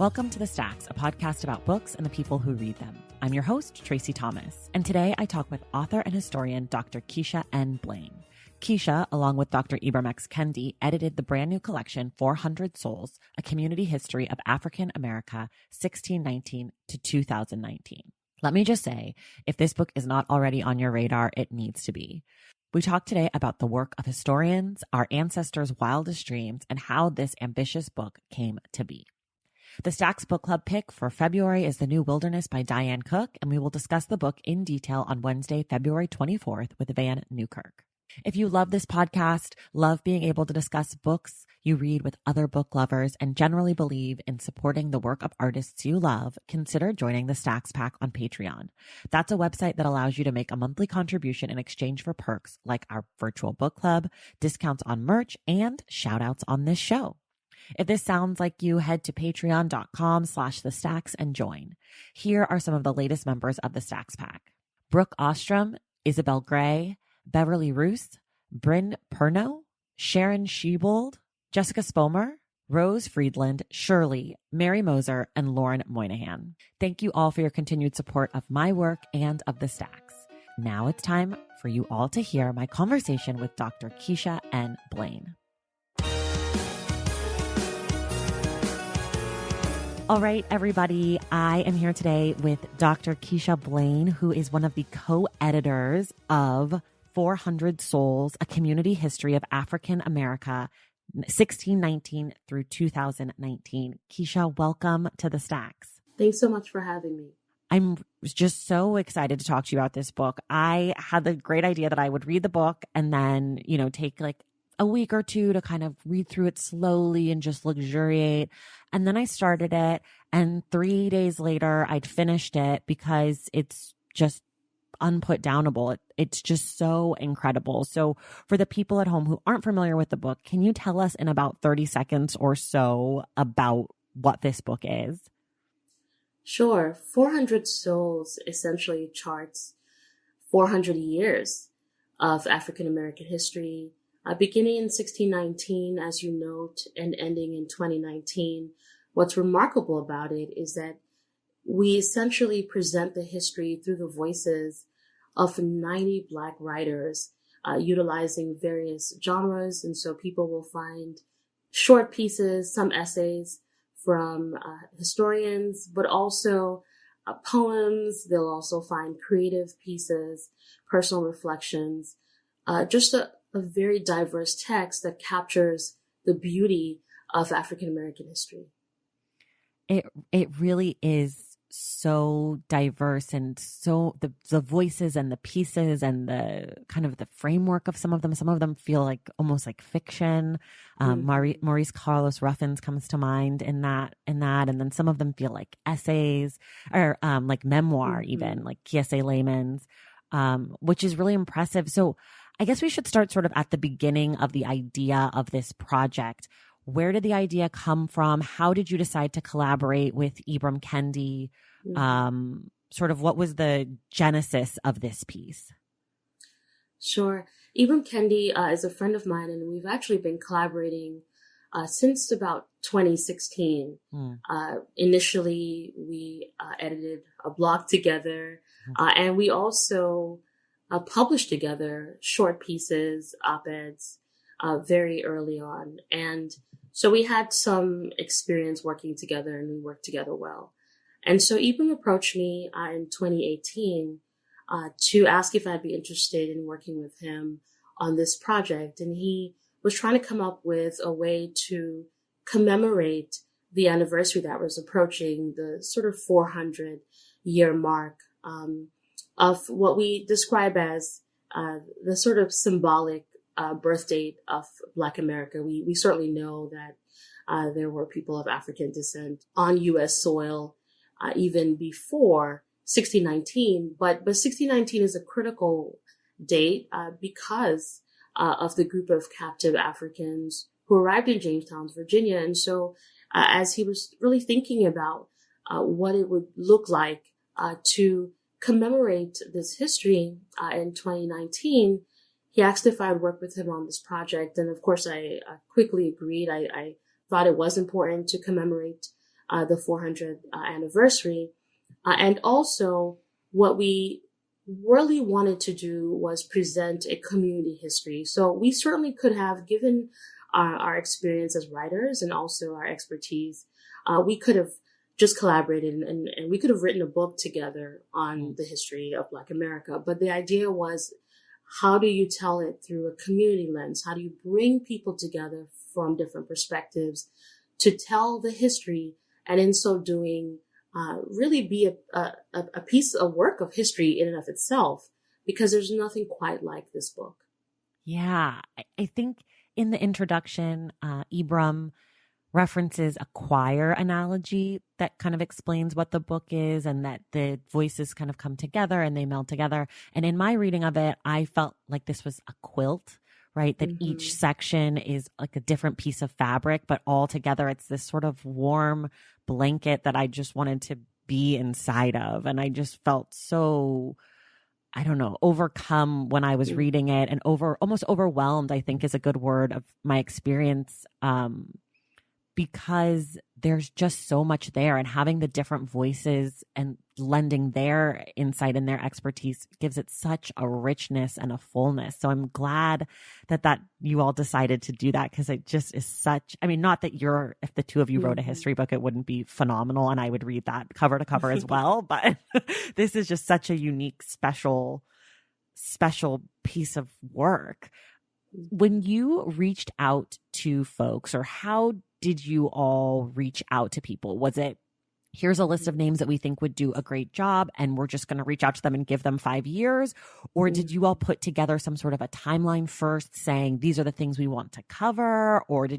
Welcome to The Stacks, a podcast about books and the people who read them. I'm your host, Tracy Thomas, and today I talk with author and historian Dr. Keisha N. Blain. Keisha, along with Dr. Ibram X. Kendi, edited the brand new collection 400 Souls, A Community History of African America, 1619 to 2019. Let me just say, if this book is not already on your radar, it needs to be. We talk today about the work of historians, our ancestors' wildest dreams, and how this ambitious book came to be. The Stacks Book Club pick for February is The New Wilderness by Diane Cook, and we will discuss the book in detail on Wednesday, February 24th with Van Newkirk. If you love this podcast, love being able to discuss books you read with other book lovers, and generally believe in supporting the work of artists you love, consider joining the Stacks Pack on Patreon. That's a website that allows you to make a monthly contribution in exchange for perks like our virtual book club, discounts on merch, and shout outs on this show. If this sounds like you, head to patreon.com/thestacks and join. Here are some of the latest members of the Stacks Pack: Brooke Ostrom, Isabel Gray, Beverly Roos, Bryn Perno, Sharon Shebold, Jessica Spomer, Rose Friedland, Shirley, Mary Moser, and Lauren Moynihan. Thank you all for your continued support of my work and of the Stacks. Now it's time for you all to hear my conversation with Dr. Keisha N. Blain. All right, everybody, I am here today with Dr. Keisha Blain, who is one of the co-editors of 400 Souls, A Community History of African America, 1619 through 2019. Keisha, welcome to the Stacks. Thanks so much for having me. I'm just so excited to talk to you about this book. I had the great idea that I would read the book and then, take like a week or two to kind of read through it slowly and just luxuriate. And then I started it, and 3 days later I'd finished it because it's just unputdownable. It's just so incredible. So for the people at home who aren't familiar with the book, can you tell us in about 30 seconds or so about what this book is? Sure. 400 Souls essentially charts 400 years of African American history, beginning in 1619, as you note, and ending in 2019. What's remarkable about it is that we essentially present the history through the voices of 90 Black writers, utilizing various genres. And so people will find short pieces, some essays from historians, but also poems. They'll also find creative pieces, personal reflections, just a very diverse text that captures the beauty of African American history. It really is so diverse, and so the voices and the pieces and the kind of the framework of some of them feel like almost like fiction. Maurice Carlos Ruffin's comes to mind in that, and then some of them feel like essays or like memoir, even like Kiese Layman's, which is really impressive. So I guess we should start sort of at the beginning of the idea of this project. Where did the idea come from? How did you decide to collaborate with Ibram Kendi? Sort of what was the genesis of this piece? Sure. Ibram Kendi is a friend of mine, and we've actually been collaborating since about 2016. Initially, we edited a blog together, and we also published together short pieces, op-eds, very early on. And so we had some experience working together, and we worked together well. And so Ibram approached me in 2018 to ask if I'd be interested in working with him on this project. And he was trying to come up with a way to commemorate the anniversary that was approaching, the sort of 400-year mark of what we describe as the sort of symbolic birth date of Black America. We certainly know that there were people of African descent on U.S. soil even before 1619, but 1619 is a critical date because of the group of captive Africans who arrived in Jamestown, Virginia. And so as he was really thinking about what it would look like to commemorate this history in 2019, he asked if I would work with him on this project. And of course, I quickly agreed. I thought it was important to commemorate the 400th anniversary. And also what we really wanted to do was present a community history. So we certainly could have, given our experience as writers and also our expertise, we could have just collaborated and we could have written a book together on the history of Black America. But the idea was, how do you tell it through a community lens? How do you bring people together from different perspectives to tell the history, and in so doing, really be a piece of work of history in and of itself, because there's nothing quite like this book. Yeah, I think in the introduction, Ibram references a choir analogy that kind of explains what the book is, and that the voices kind of come together and they meld together. And in my reading of it, I felt like this was a quilt, right? That each section is like a different piece of fabric, but all together it's this sort of warm blanket that I just wanted to be inside of. And I just felt so, I don't know, overcome when I was reading it, and almost overwhelmed, I think is a good word, of my experience. Because there's just so much there, and having the different voices and lending their insight and their expertise gives it such a richness and a fullness. So I'm glad that you all decided to do that, because it just is such, I mean, not that if the two of you wrote a history book, it wouldn't be phenomenal and I would read that cover to cover as well. But this is just such a unique, special piece of work. When you reached out to folks, or how did you all reach out to people? Was it, here's a list of names that we think would do a great job, and we're just going to reach out to them and give them 5 years? Or did you all put together some sort of a timeline first, saying these are the things we want to cover? Or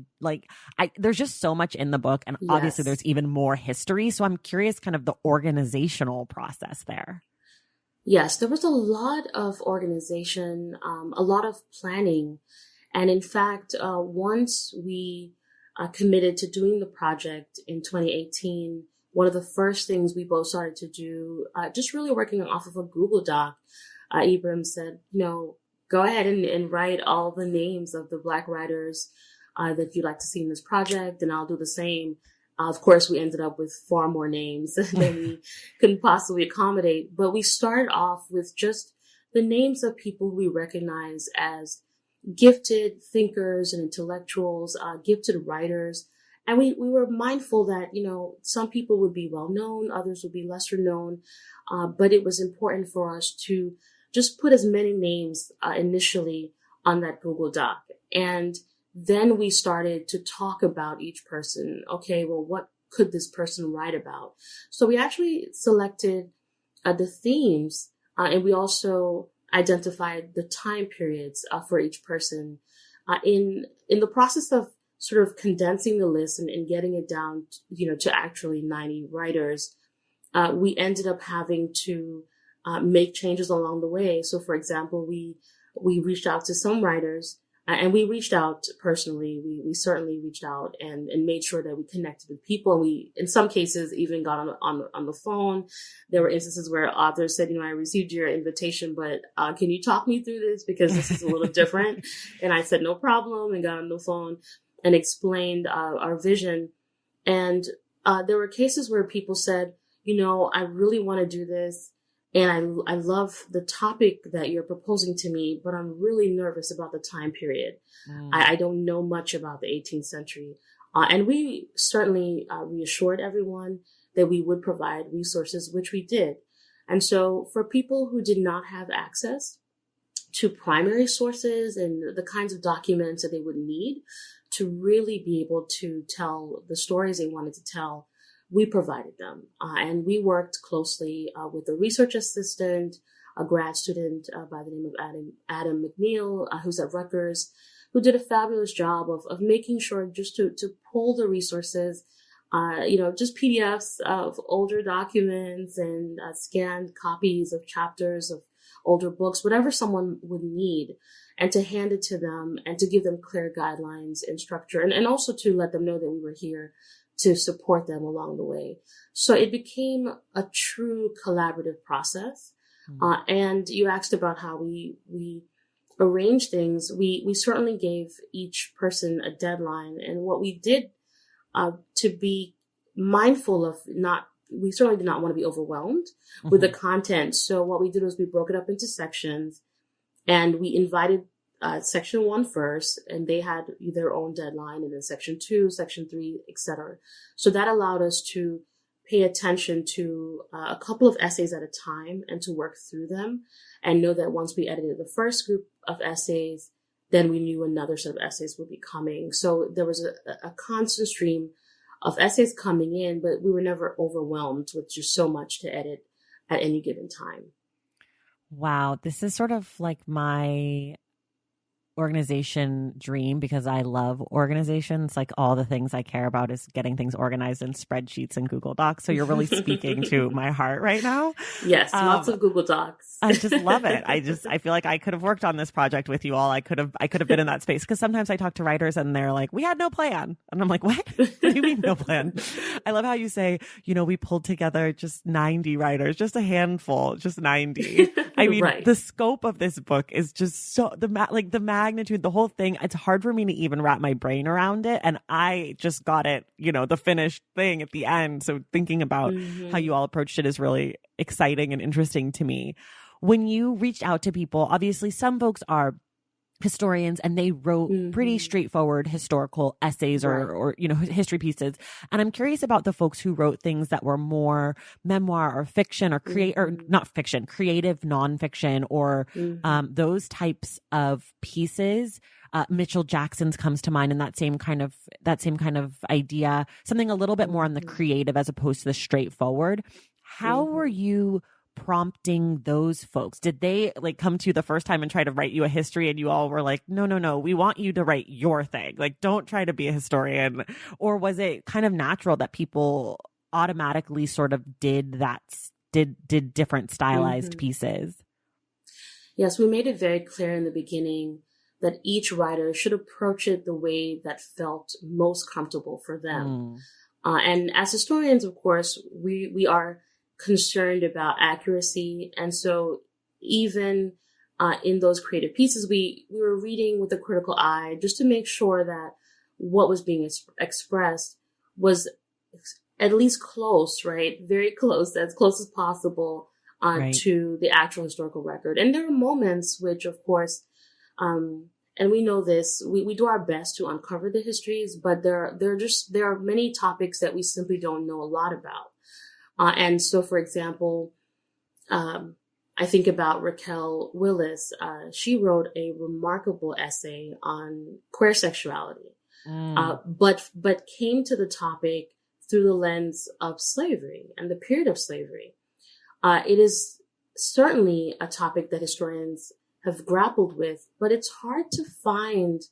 there's just so much in the book, and obviously there's even more history. So I'm curious kind of the organizational process there. Yes, there was a lot of organization, a lot of planning. And in fact, once we committed to doing the project in 2018, one of the first things we both started to do, just really working off of a Google Doc, Ibram said, go ahead and write all the names of the Black writers that you'd like to see in this project, and I'll do the same. Of course, we ended up with far more names than we could possibly accommodate. But we started off with just the names of people who we recognize as gifted thinkers and intellectuals, gifted writers. And we were mindful that, some people would be well known, others would be lesser known. But it was important for us to just put as many names initially on that Google Doc. And then we started to talk about each person. Okay, well, what could this person write about? So we actually selected the themes, and we also identified the time periods for each person. In the process of sort of condensing the list and getting it down, to actually 90 writers, we ended up having to make changes along the way. So, for example, we reached out to some writers. And we reached out personally. We certainly reached out and made sure that we connected with people. We, in some cases, even got on the phone. There were instances where authors said, I received your invitation, but can you talk me through this, because this is a little different? And I said, no problem, and got on the phone and explained our vision. And there were cases where people said, I really want to do this, and I love the topic that you're proposing to me, but I'm really nervous about the time period. I don't know much about the 18th century. And we certainly reassured everyone that we would provide resources, which we did. And so for people who did not have access to primary sources and the kinds of documents that they would need to really be able to tell the stories they wanted to tell, we provided them. And we worked closely with a research assistant, a grad student by the name of Adam McNeil, who's at Rutgers, who did a fabulous job of making sure just to pull the resources, just PDFs of older documents and scanned copies of chapters of older books, whatever someone would need, and to hand it to them and to give them clear guidelines and structure, and also to let them know that we were here to support them along the way. So it became a true collaborative process. And you asked about how we arrange things. We certainly gave each person a deadline. And what we did to be mindful of we certainly did not want to be overwhelmed with the content. So what we did was we broke it up into sections, and we invited section 1 first, and they had their own deadline, and then section 2, section 3, etc. So that allowed us to pay attention to a couple of essays at a time and to work through them, and know that once we edited the first group of essays, then we knew another set of essays would be coming. So there was a constant stream of essays coming in, but we were never overwhelmed with just so much to edit at any given time. Wow. This is sort of like my organization dream, because I love organizations. Like, all the things I care about is getting things organized in spreadsheets and Google Docs. So you're really speaking to my heart right now. Yes, lots of Google Docs. I just love it. I feel like I could have worked on this project with you all. I could have been in that space, because sometimes I talk to writers and they're like, we had no plan. And I'm like, what? What do you mean no plan? I love how you say, we pulled together just 90 writers, just a handful, just 90. I mean, right. The scope of this book is just so the magnitude, the whole thing. It's hard for me to even wrap my brain around it. And I just got it, the finished thing at the end. So thinking about how you all approached it is really exciting and interesting to me. When you reached out to people, obviously some folks are historians and they wrote pretty straightforward historical essays or history pieces. And I'm curious about the folks who wrote things that were more memoir or fiction or not fiction, creative nonfiction, or those types of pieces. Mitchell Jackson's comes to mind in that same kind of idea, something a little bit more on the creative as opposed to the straightforward. How were you prompting those folks? Did they come to you the first time and try to write you a history, and you all were like, no, we want you to write your thing, don't try to be a historian? Or was it kind of natural that people automatically sort of did different stylized pieces? Yes, we made it very clear in the beginning that each writer should approach it the way that felt most comfortable for them. And as historians, of course, we are concerned about accuracy. And so even in those creative pieces, we were reading with a critical eye just to make sure that what was being expressed was at least close, right? Very close, as close as possible to the actual historical record. And there are moments which, of course, and we know this, we do our best to uncover the histories, but there are many topics that we simply don't know a lot about. And so, for example, I think about Raquel Willis. She wrote a remarkable essay on queer sexuality, but came to the topic through the lens of slavery and the period of slavery. It is certainly a topic that historians have grappled with, but it's hard to find,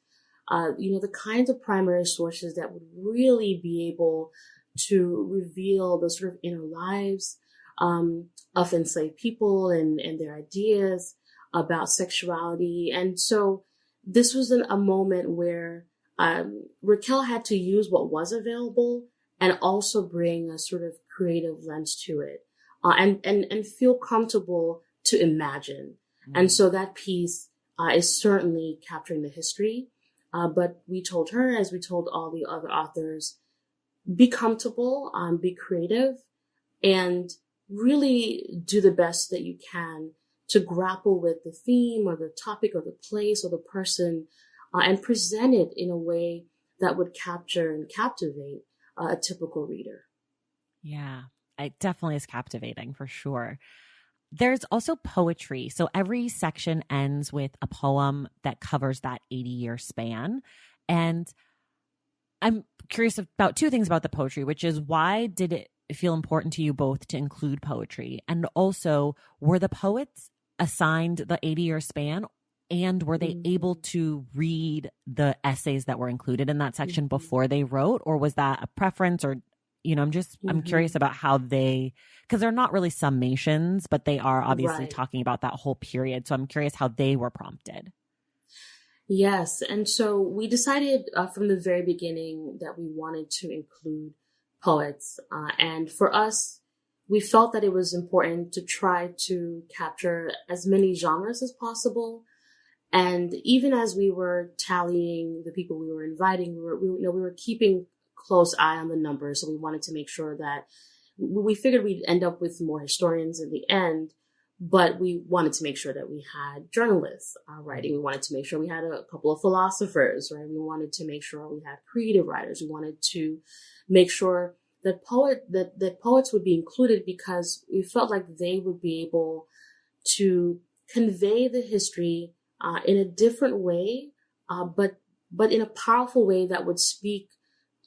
the kinds of primary sources that would really be able to reveal the sort of inner lives of enslaved people and their ideas about sexuality. And so this was a moment where Raquel had to use what was available and also bring a sort of creative lens to it, and feel comfortable to imagine. And so that piece is certainly capturing the history. But we told her, as we told all the other authors, be comfortable, be creative, and really do the best that you can to grapple with the theme or the topic or the place or the person, and present it in a way that would capture and captivate a typical reader. Yeah, it definitely is captivating for sure. There's also poetry. So every section ends with a poem that covers that 80-year span. And I'm curious about two things about the poetry, which is, why did it feel important to you both to include poetry? And also, were the poets assigned the 80-year span, and were they able to read the essays that were included in that section before they wrote? Or was that a preference? Or, I'm curious about how because they're not really summations, but they are obviously talking about that whole period. So I'm curious how they were prompted. Yes. And so we decided from the very beginning that we wanted to include poets. And for us, we felt that it was important to try to capture as many genres as possible. And even as we were tallying the people we were inviting, we were keeping close eye on the numbers. So we wanted to make sure that we figured we'd end up with more historians in the end, but we wanted to make sure that we had journalists writing. We wanted to make sure we had a couple of philosophers, right? We wanted to make sure we had creative writers. We wanted to make sure that poets would be included because we felt like they would be able to convey the history in a different way, but in a powerful way that would speak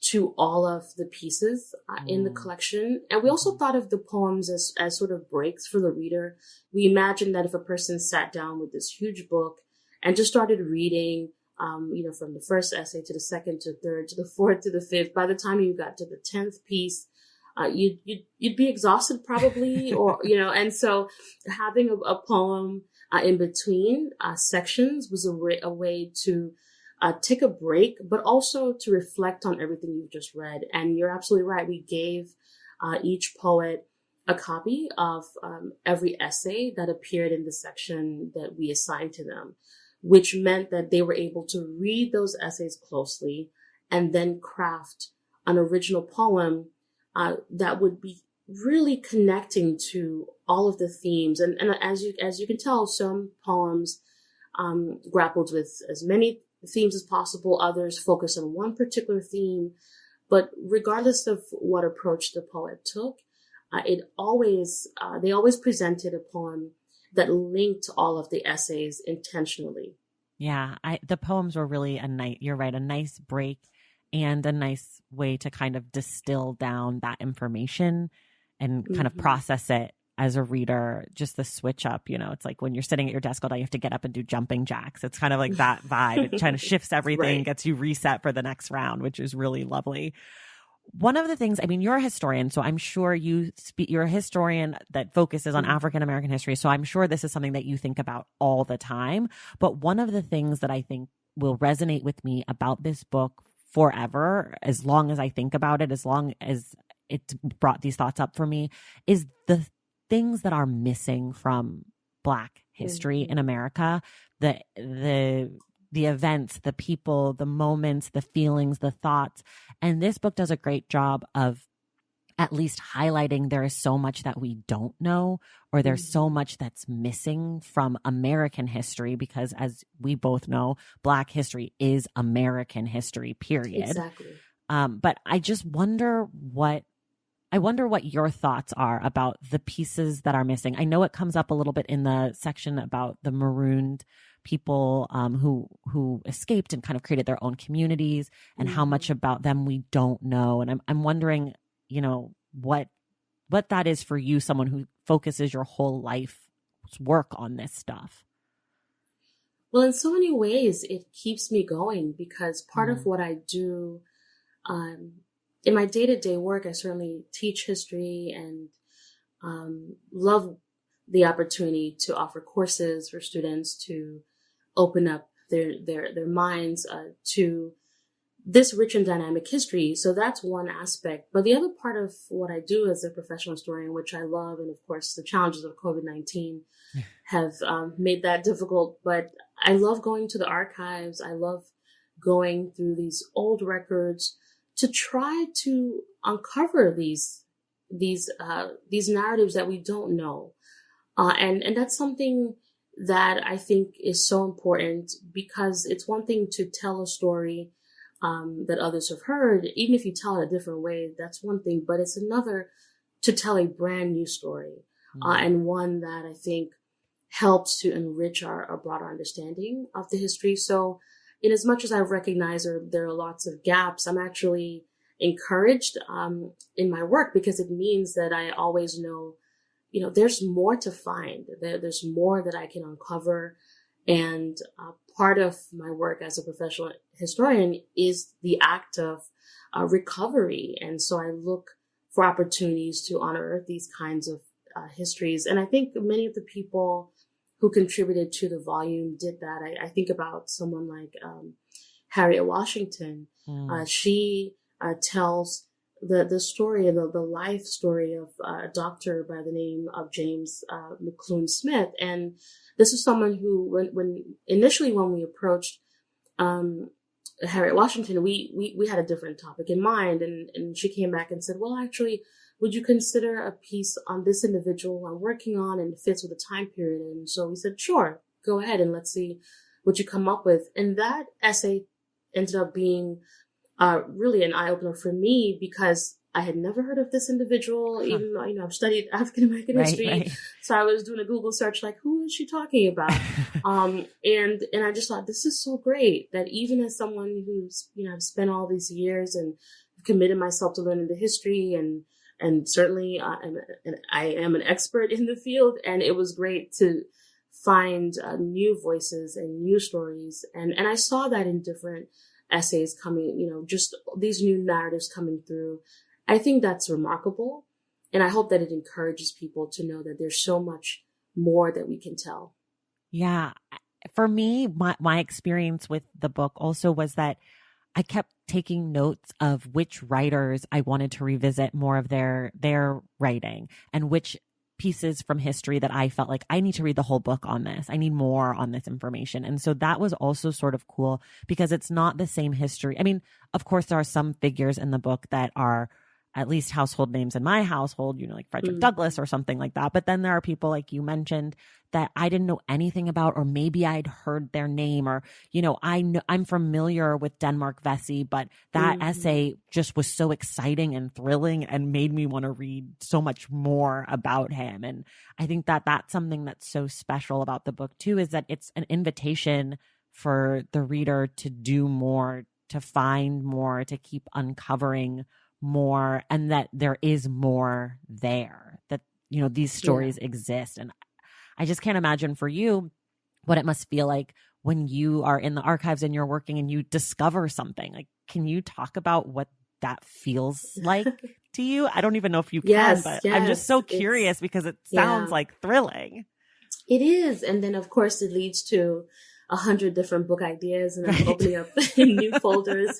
to all of the pieces in the collection. And we also thought of the poems as sort of breaks for the reader. We imagined that if a person sat down with this huge book and just started reading, from the first essay to the second to third to the fourth to the fifth, by the time you got to the 10th piece, you'd be exhausted probably, and so having a poem in between sections was a way to take a break, but also to reflect on everything you've just read. And you're absolutely right. We gave each poet a copy of every essay that appeared in the section that we assigned to them, which meant that they were able to read those essays closely and then craft an original poem that would be really connecting to all of the themes. And as you can tell, some poems grappled with as many themes as possible. Others focus on one particular theme. But regardless of what approach the poet took, they always presented a poem that linked all of the essays intentionally. Yeah, the poems were really you're right, a nice break and a nice way to kind of distill down that information and kind of process it as a reader. Just the switch up, it's like when you're sitting at your desk all day, you have to get up and do jumping jacks. It's kind of like that vibe. It kind of shifts everything, Right. gets you reset for the next round, which is really lovely. One of the things, you're a historian, so I'm sure you're a historian that focuses on African American history. So I'm sure this is something that you think about all the time. But one of the things that I think will resonate with me about this book forever, as long as I think about it, as long as it brought these thoughts up for me, is the things that are missing from Black history in America, the events, the people, the moments, the feelings, the thoughts. And this book does a great job of at least highlighting there is so much that we don't know, or there's so much that's missing from American history, because as we both know, Black history is American history, period. Exactly. But I just wonder what your thoughts are about the pieces that are missing. I know it comes up a little bit in the section about the marooned people who escaped and kind of created their own communities, and how much about them we don't know. And I'm wondering, what that is for you, someone who focuses your whole life's work on this stuff. Well, in so many ways, it keeps me going, because part of what I do in my day-to-day work, I certainly teach history and love the opportunity to offer courses for students to open up their minds to this rich and dynamic history. So that's one aspect. But the other part of what I do as a professional historian, which I love, and of course the challenges of COVID-19 have made that difficult, but I love going to the archives. I love going through these old records to try to uncover these narratives that we don't know. And that's something that I think is so important, because it's one thing to tell a story that others have heard. Even if you tell it a different way, that's one thing, but it's another to tell a brand new story, and one that I think helps to enrich our broader understanding of the history. So in as much as I recognize there are lots of gaps, I'm actually encouraged in my work, because it means that I always know, there's more to find. There's more that I can uncover. And part of my work as a professional historian is the act of recovery. And so I look for opportunities to unearth these kinds of histories. And I think many of the people who contributed to the volume did that. I think about someone like Harriet Washington. She tells the story, the life story of a doctor by the name of James McClune Smith. And this is someone who, when we approached Harriet Washington, we had a different topic in mind, and she came back and said, well, actually, would you consider a piece on this individual I'm working on and it fits with the time period? And so we said, sure, go ahead and let's see what you come up with. And that essay ended up being really an eye-opener for me, because I had never heard of this individual, even though, I've studied African American history. Right. So I was doing a Google search, like, who is she talking about? And I just thought, this is so great that even as someone who's, I've spent all these years and committed myself to learning the history, and certainly I am an expert in the field, and it was great to find new voices and new stories. And I saw that in different essays coming, just these new narratives coming through. I think that's remarkable. And I hope that it encourages people to know that there's so much more that we can tell. Yeah. For me, my experience with the book also was that I kept taking notes of which writers I wanted to revisit more of their writing, and which pieces from history that I felt like I need to read the whole book on this. I need more on this information. And so that was also sort of cool, because it's not the same history. I mean, of course, there are some figures in the book that are at least household names in my household, like Frederick Douglass or something like that. But then there are people, like you mentioned, that I didn't know anything about, or maybe I'd heard their name, or, I'm familiar with Denmark Vesey, but that essay just was so exciting and thrilling and made me want to read so much more about him. And I think that that's something that's so special about the book too, is that it's an invitation for the reader to do more, to find more, to keep uncovering more, and that there is more there, that, these stories exist. And I just can't imagine for you what it must feel like when you are in the archives and you're working and you discover something. Like, can you talk about what that feels like to you? I don't even know if you can, but I'm just so curious, because it sounds like thrilling. It is. And then of course it leads to 100 different book ideas, and I'm opening up new folders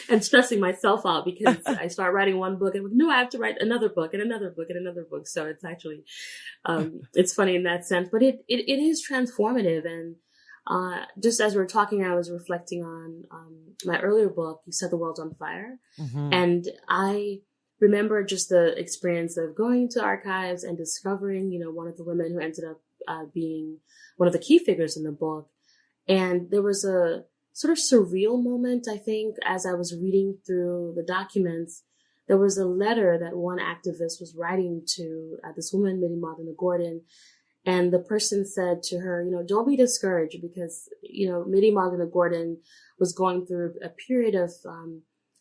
and stressing myself out, because I start writing one book and no, I have to write another book and another book and another book. So it's actually, it's funny in that sense, but it is transformative. And just as we were talking, I was reflecting on my earlier book, You Set the World on Fire. And I remember just the experience of going to archives and discovering, one of the women who ended up being one of the key figures in the book. And there was a sort of surreal moment, I think, as I was reading through the documents. There was a letter that one activist was writing to this woman, Minnie Martin Gordon. And the person said to her, don't be discouraged, because, Minnie Martin Gordon was going through a period of,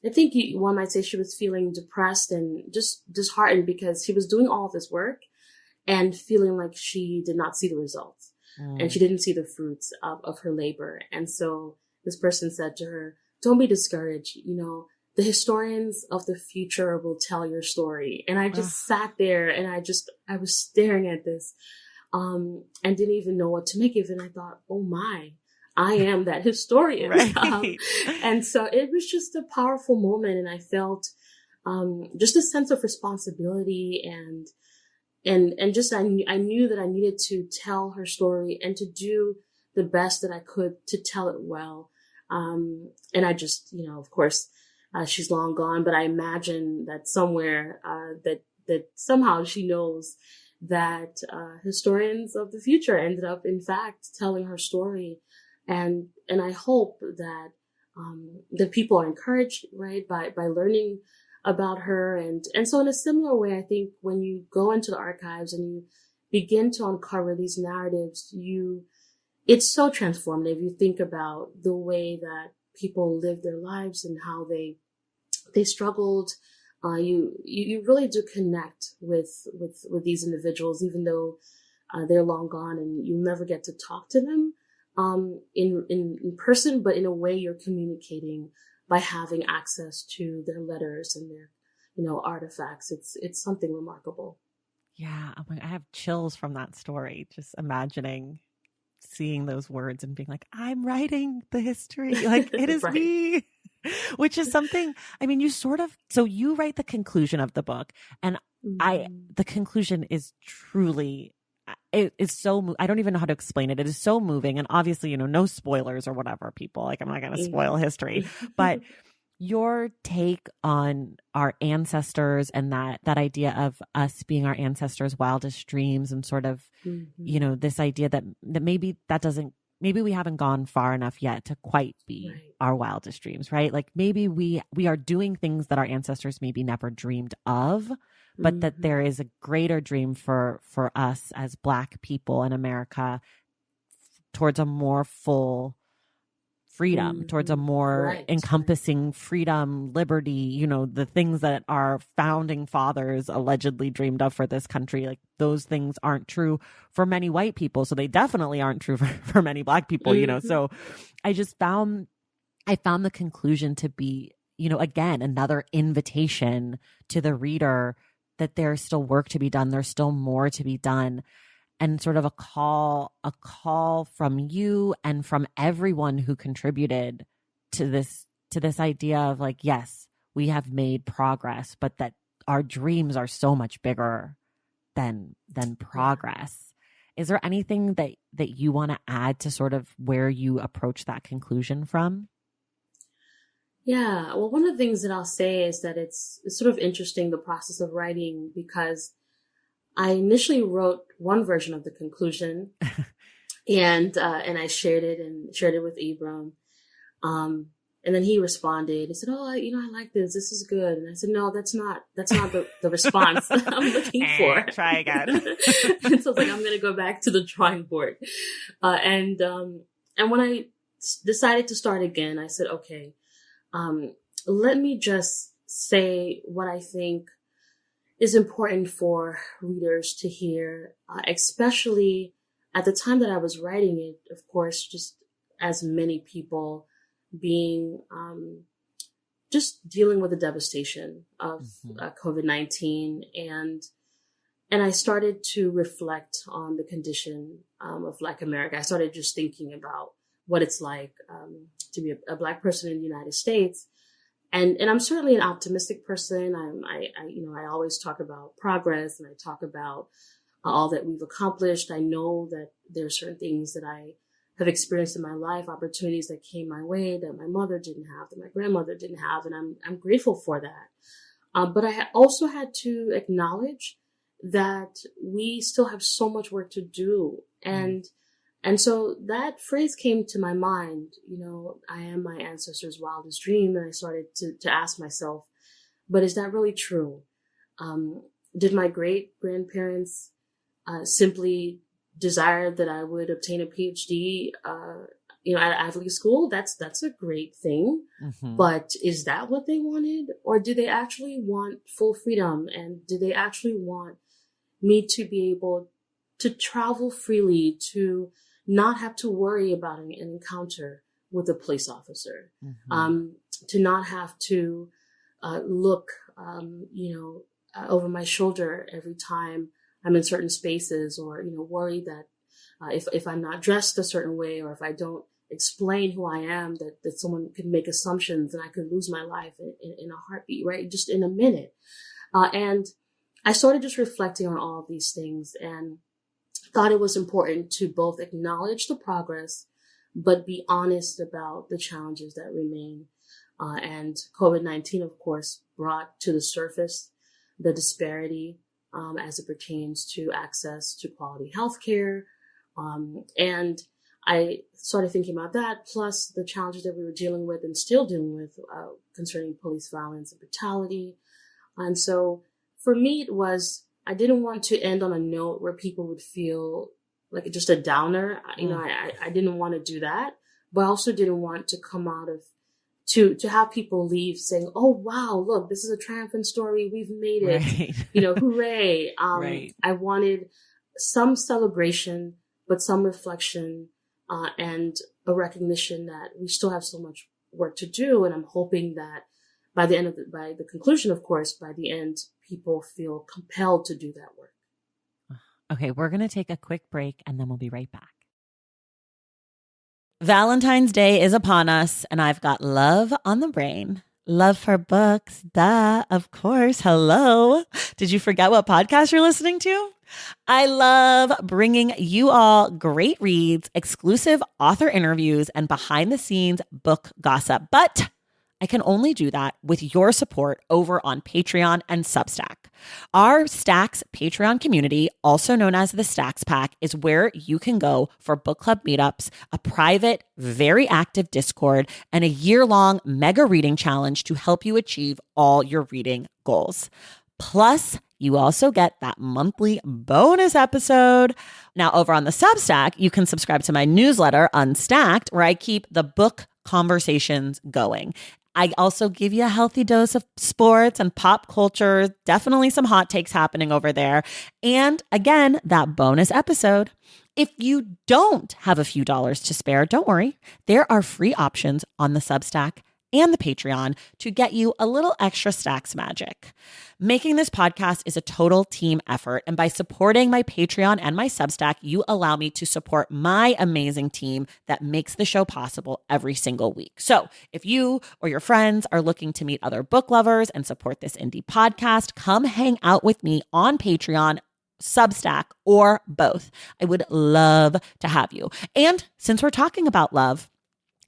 I think one might say she was feeling depressed and just disheartened, because she was doing all this work and feeling like she did not see the results. And she didn't see the fruits of her labor. And so this person said to her, don't be discouraged. The historians of the future will tell your story. And I just sat there and I was staring at this, and didn't even know what to make of it. And I thought, oh my, I am that historian. Right. And so it was just a powerful moment. And I felt, just a sense of responsibility, and just, I knew that I needed to tell her story and to do the best that I could to tell it well. And I just, of course, she's long gone, but I imagine that somewhere, that somehow she knows that, historians of the future ended up, in fact, telling her story. And I hope that, that people are encouraged, right, by learning about her. And so in a similar way, I think when you go into the archives and you begin to uncover these narratives, it's so transformative. You think about the way that people live their lives and how they struggled. You really do connect with these individuals, even though they're long gone and you never get to talk to them in person, but in a way you're communicating by having access to their letters and their, artifacts. It's something remarkable. Yeah. I have chills from that story, just imagining seeing those words and being like, I'm writing the history. Like, it is me, which is something, so you write the conclusion of the book, and the conclusion is truly, it is so, I don't even know how to explain it. It is so moving. And obviously, you know, no spoilers or whatever, people. Like, I'm not going to spoil history, but your take on our ancestors and that idea of us being our ancestors' wildest dreams, and sort of, you know, this idea that maybe maybe we haven't gone far enough yet to quite be our wildest dreams, right? Like maybe we are doing things that our ancestors maybe never dreamed of, but that there is a greater dream for us as Black people in America towards a more full freedom, towards a more encompassing freedom, liberty, you know, the things that our founding fathers allegedly dreamed of for this country. Like those things aren't true for many white people. So they definitely aren't true for many Black people, you know? So I found the conclusion to be, you know, again, another invitation to the reader that there's still work to be done. There's still more to be done. And sort of a call from you and from everyone who contributed to this idea of like, yes, we have made progress, but that our dreams are so much bigger than progress. Is there anything that you want to add to sort of where you approach that conclusion from? Yeah, well, one of the things that I'll say is that it's sort of interesting, the process of writing, because I initially wrote one version of the conclusion, and I shared it with Ibram. And then he responded. He said, "Oh, I like this. This is good." And I said, "No, that's not the response I'm looking for. Try again." And so I was like, I'm going to go back to the drawing board. And when I decided to start again, I said, okay, let me just say what I think is important for readers to hear, especially at the time that I was writing it, of course, just as many people being, just dealing with the devastation of COVID-19. And I started to reflect on the condition of Black America. I started just thinking about what it's like to be a Black person in the United States. And I'm certainly an optimistic person. I always talk about progress, and I talk about all that we've accomplished. I know that there are certain things that I have experienced in my life, opportunities that came my way that my mother didn't have, that my grandmother didn't have, and I'm grateful for that. But I also had to acknowledge that we still have so much work to do, and so that phrase came to my mind, I am my ancestors' wildest dream. And I started to ask myself, but is that really true? Did my great grandparents simply desire that I would obtain a PhD, at Ivy League school? That's a great thing. But is that what they wanted? Or do they actually want full freedom? And do they actually want me to be able to travel freely, to not have to worry about an encounter with a police officer, to not have to look, over my shoulder every time I'm in certain spaces, or, worry that if I'm not dressed a certain way, or if I don't explain who I am, that someone could make assumptions and I could lose my life in a heartbeat, right? Just in a minute. And I started just reflecting on all of these things, and thought it was important to both acknowledge the progress, but be honest about the challenges that remain. And COVID-19, of course, brought to the surface the disparity as it pertains to access to quality healthcare. And I started thinking about that, plus the challenges that we were dealing with and still dealing with concerning police violence and brutality. And so for me, I didn't want to end on a note where people would feel like just a downer. I didn't want to do that, but I also didn't want to come out of, to have people leave saying, oh, wow, look, this is a triumphant story. We've made it, right. Hooray. Right. I wanted some celebration, but some reflection, and a recognition that we still have so much work to do. And I'm hoping that by the conclusion, of course, by the end, people feel compelled to do that work. Okay, we're going to take a quick break and then we'll be right back. Valentine's Day is upon us, and I've got love on the brain. Love for books. Duh. Of course. Hello. Did you forget what podcast you're listening to? I love bringing you all great reads, exclusive author interviews, and behind the scenes book gossip. But I can only do that with your support over on Patreon and Substack. Our Stacks Patreon community, also known as the Stacks Pack, is where you can go for book club meetups, a private, very active Discord, and a year-long mega reading challenge to help you achieve all your reading goals. Plus, you also get that monthly bonus episode. Now, over on the Substack, you can subscribe to my newsletter, Unstacked, where I keep the book conversations going. I also give you a healthy dose of sports and pop culture, definitely some hot takes happening over there. And again, that bonus episode. If you don't have a few dollars to spare, don't worry. There are free options on the Substack and the Patreon to get you a little extra Stacks magic. Making this podcast is a total team effort, and by supporting my Patreon and my Substack, you allow me to support my amazing team that makes the show possible every single week. So if you or your friends are looking to meet other book lovers and support this indie podcast, come hang out with me on Patreon, Substack, or both. I would love to have you. And since we're talking about love,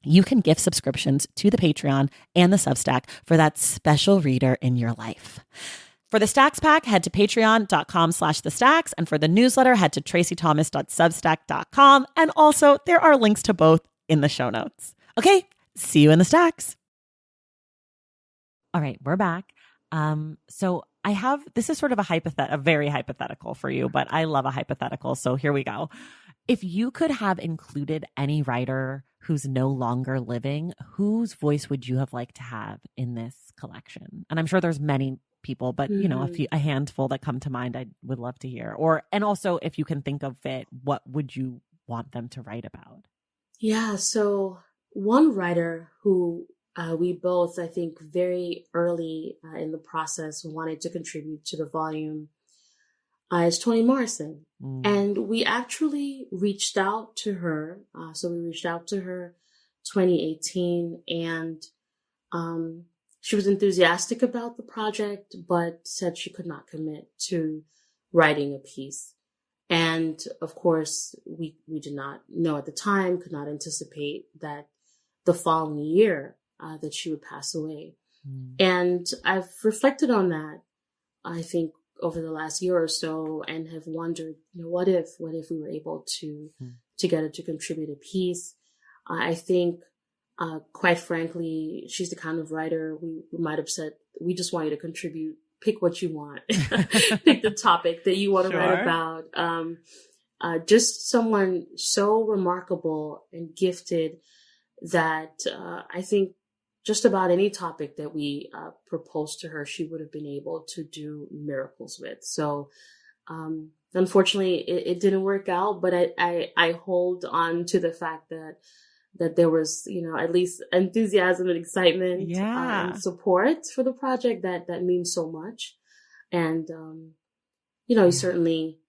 you can gift subscriptions to the Patreon and the Substack for that special reader in your life. For the Stacks Pack, head to patreon.com/thestacks. And for the newsletter, head to tracythomas.substack.com. And also, there are links to both in the show notes. Okay, see you in the Stacks. All right, we're back. So I have, this is sort of a very hypothetical for you, but I love a hypothetical. So here we go. If you could have included any writer who's no longer living, whose voice would you have liked to have in this collection? And I'm sure there's many people, but you know, a handful that come to mind, I would love to hear. And also if you can think of it, what would you want them to write about? Yeah. So one writer who we both, I think, very early in the process wanted to contribute to the volume is Toni Morrison. And we actually reached out to her. So we reached out to her 2018, and she was enthusiastic about the project, but said she could not commit to writing a piece. And of course, we did not know at the time, could not anticipate that the following year that she would pass away. And I've reflected on that, I think, over the last year or so, and have wondered, you know, what if we were able to get her to contribute a piece? I think, quite frankly, she's the kind of writer we might have said, we just want you to contribute. Pick what you want. Pick the topic that you want to write about. Just someone so remarkable and gifted that I think just about any topic that we proposed to her, she would have been able to do miracles with. So unfortunately, it didn't work out, but I hold on to the fact that there was, you know, at least enthusiasm and excitement and support for the project that means so much. And, you know, you certainly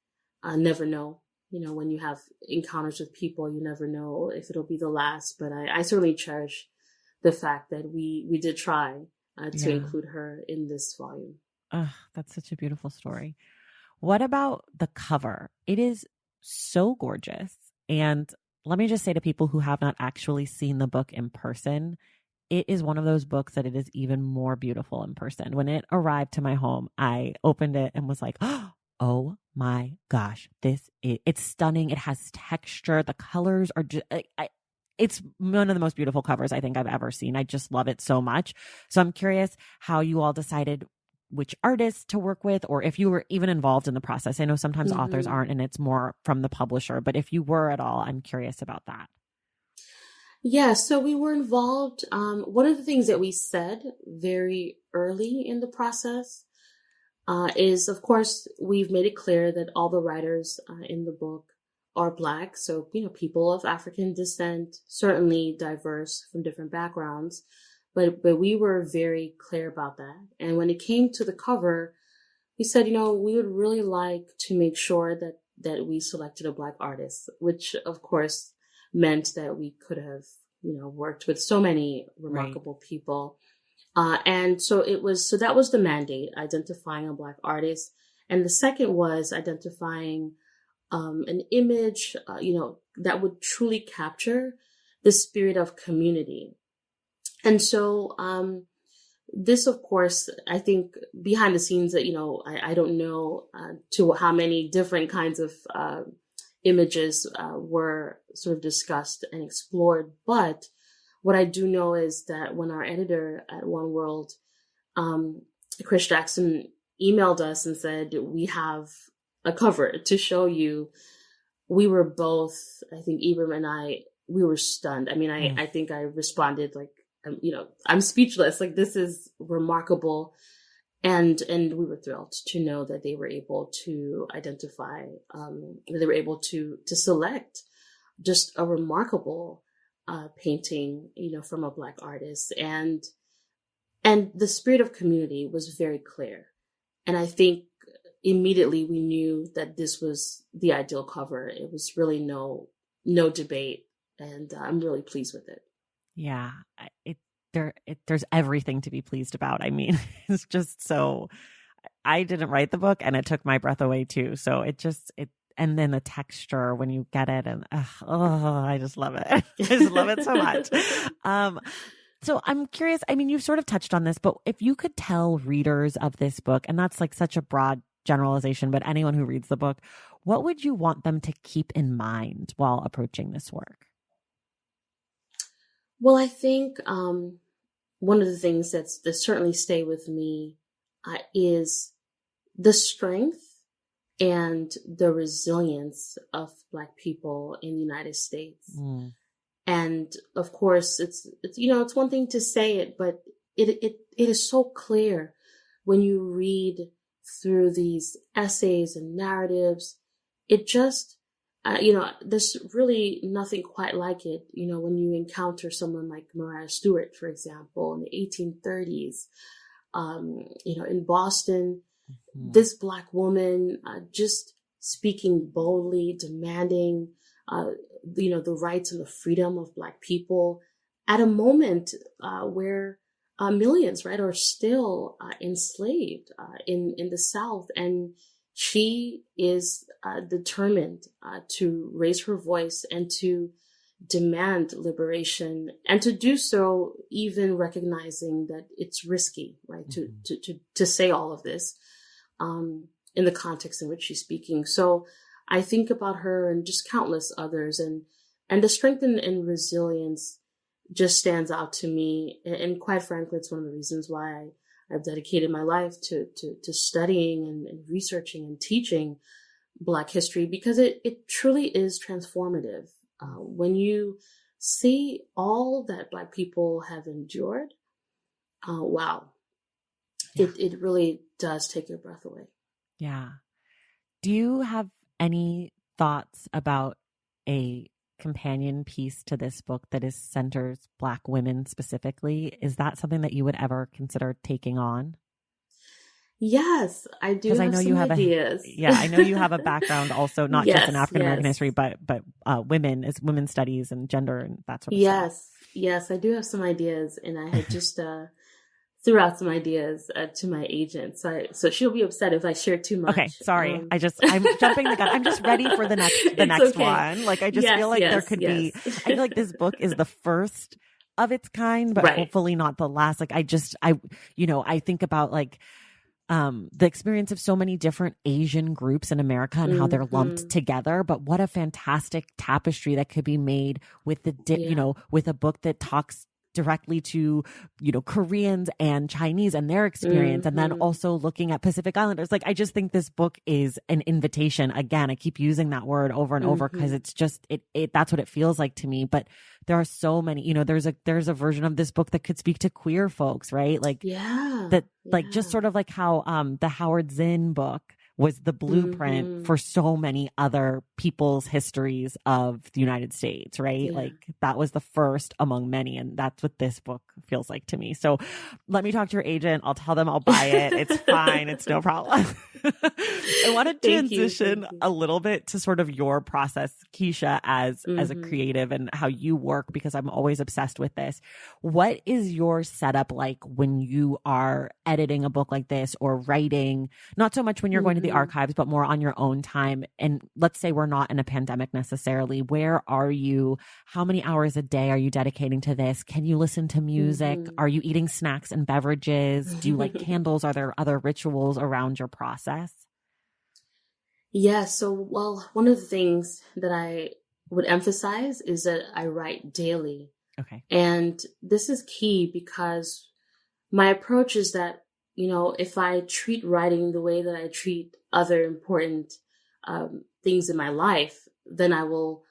never know, you know, when you have encounters with people, you never know if it'll be the last, but I certainly cherish the fact that we did try to include her in this volume. That's such a beautiful story. What about the cover? It is so gorgeous. And let me just say to people who have not actually seen the book in person, it is one of those books that it is even more beautiful in person. When it arrived to my home, I opened it and was like, oh my gosh, it's stunning. It has texture. The colors are just, it's one of the most beautiful covers I think I've ever seen. I just love it so much. So I'm curious how you all decided which artists to work with, or if you were even involved in the process. I know sometimes authors aren't, and it's more from the publisher, but if you were at all, I'm curious about that. Yeah, so we were involved. One of the things that we said very early in the process is, of course, we've made it clear that all the writers in the book are Black. So, you know, people of African descent, certainly diverse from different backgrounds. But we were very clear about that. And when it came to the cover, we said, you know, we would really like to make sure that we selected a Black artist, which of course meant that we could have, you know, worked with so many remarkable people. And so that was the mandate, identifying a Black artist. And the second was identifying an image, that would truly capture the spirit of community. And so this, of course, I think behind the scenes that, I don't know to how many different kinds of images were sort of discussed and explored. But what I do know is that when our editor at One World, Chris Jackson, emailed us and said, we have a cover to show you, we were both, I think Ibram and I, we were stunned. I mean, I think I responded like, I'm speechless. Like, this is remarkable. And we were thrilled to know that they were able to identify, they were able to select just a remarkable painting, from a Black artist. And the spirit of community was very clear. And I think immediately we knew that this was the ideal cover. It was really no debate. And I'm really pleased with it. Yeah, there's everything to be pleased about. I mean, it's just so, I didn't write the book and it took my breath away too. So and then the texture when you get it, and I just love it. I just love it so much. So I'm curious, I mean, you've sort of touched on this, but if you could tell readers of this book, and that's like such a broad generalization, but anyone who reads the book, what would you want them to keep in mind while approaching this work? Well, I think one of the things that certainly stay with me is the strength and the resilience of Black people in the United States. Mm. And of course, it's one thing to say it, but it is so clear when you read through these essays and narratives. It just, there's really nothing quite like it. When you encounter someone like Mariah Stewart, for example, in the 1830s, in Boston, mm-hmm. this Black woman just speaking boldly, demanding, the rights and the freedom of Black people at a moment where millions, right, are still enslaved in the South. And she is determined to raise her voice and to demand liberation, and to do so even recognizing that it's risky, right, mm-hmm. to say all of this in the context in which she's speaking. So I think about her and just countless others, and the strength and resilience just stands out to me. And quite frankly, it's one of the reasons why I've dedicated my life to studying and researching and teaching Black history, because it truly is transformative. When you see all that Black people have endured, wow, yeah. It really does take your breath away. Yeah. Do you have any thoughts about a companion piece to this book that centers Black women specifically? Is that something that you would ever consider taking on? Yes, I do. Because I know you have ideas. I know you have a background also, not just in African American history, but women's studies and gender and that sort of stuff. Yes, I do have some ideas, and I had just threw out some ideas to my agent. So she'll be upset if I share too much. Okay, sorry. I'm jumping the gun. I'm just ready for the next okay. one. Like, I just feel like there could be, I feel like this book is the first of its kind, but hopefully not the last. Like, I think about like, the experience of so many different Asian groups in America and how they're lumped together. But what a fantastic tapestry that could be made with with a book that talks directly to, Koreans and Chinese and their experience. Mm-hmm. And then also looking at Pacific Islanders. Like, I just think this book is an invitation. Again, I keep using that word over and over because it's just, that's what it feels like to me. But there are so many, there's a version of this book that could speak to queer folks, right? Like, just sort of like how, the Howard Zinn book was the blueprint for so many other people's histories of the United States, right? Yeah. Like that was the first among many. And that's what this book feels like to me. So let me talk to your agent. I'll tell them I'll buy it. It's fine. It's no problem. I want to transition a little bit to sort of your process, Keisha, as a creative and how you work, because I'm always obsessed with this. What is your setup like when you are editing a book like this or writing? Not so much when you're going to the archives, but more on your own time. And let's say we're not in a pandemic necessarily. Where are you? How many hours a day are you dedicating to this? Can you listen to music? Are you eating snacks and beverages? Do you like candles? Are there other rituals around your process? Yeah. So, well, one of the things that I would emphasize is that I write daily. Okay. And this is key because my approach is that, if I treat writing the way that I treat other important things in my life, then I will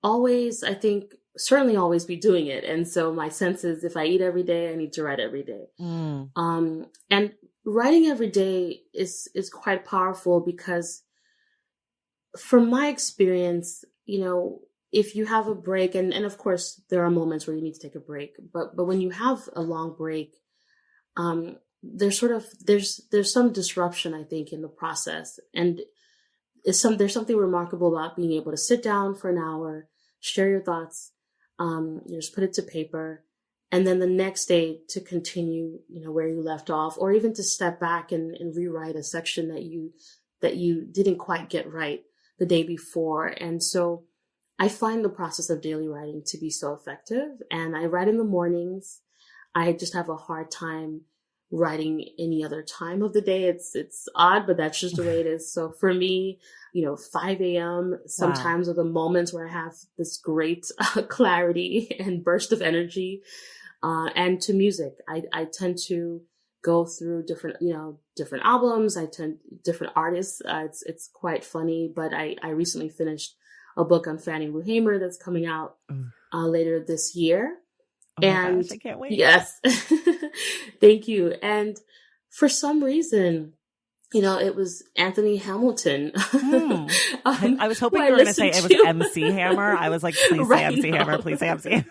always, I think, certainly always be doing it. And so my sense is if I eat every day, I need to write every day. And writing every day is quite powerful because from my experience, if you have a break, and of course there are moments where you need to take a break, but when you have a long break, there's some disruption, I think, in the process. And there's something remarkable about being able to sit down for an hour, share your thoughts, just put it to paper, and then the next day to continue, where you left off, or even to step back and rewrite a section that you didn't quite get right the day before. And so I find the process of daily writing to be so effective. And I write in the mornings. I just have a hard time writing any other time of the day. It's odd, but that's just the way it is. So for me, 5 a.m. sometimes are the moments where I have this great clarity and burst of energy. And to music, I tend to go through different albums. Different artists. It's quite funny, but I recently finished a book on Fannie Lou Hamer that's coming out later this year. Oh my gosh, I can't wait. Yes. Thank you. And for some reason, it was Anthony Hamilton. I was hoping you were going to say it was MC Hammer. I was like, please say MC Hammer. Please say MC Hammer.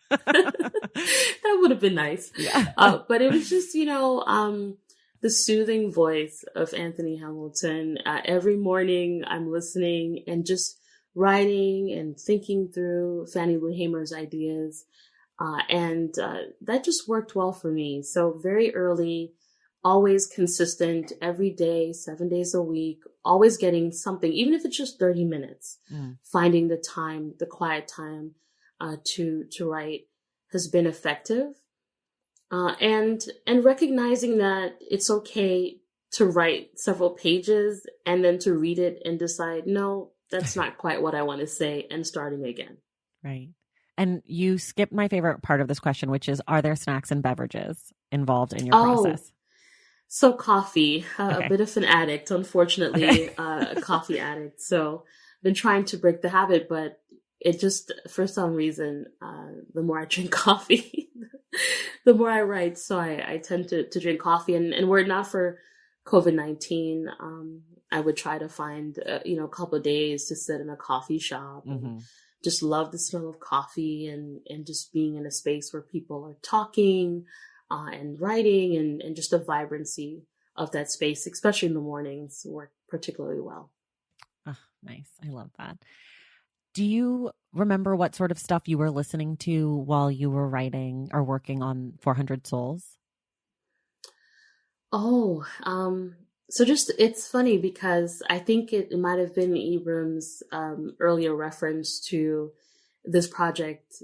That would have been nice. Yeah. But it was just, the soothing voice of Anthony Hamilton. Every morning I'm listening and just writing and thinking through Fannie Lou Hamer's ideas. And that just worked well for me. So very early, always consistent, every day, 7 days a week, always getting something, even if it's just 30 minutes, finding the time, the quiet time to write has been effective. And recognizing that it's okay to write several pages and then to read it and decide, no, that's not quite what I want to say, and starting again. Right. And you skipped my favorite part of this question, which is, are there snacks and beverages involved in your process? So coffee, Okay. a bit of an addict, unfortunately, a coffee addict. So I've been trying to break the habit, but it just, for some reason, the more I drink coffee, the more I write. So I tend to drink coffee, and were it not for COVID-19, I would try to find, a couple of days to sit in a coffee shop. And just love the smell of coffee and just being in a space where people are talking and writing and just the vibrancy of that space, especially in the mornings, work particularly well. Oh, nice. I love that. Do you remember what sort of stuff you were listening to while you were writing or working on 400 Souls? So it's funny because I think it might have been Ibram's earlier reference to this project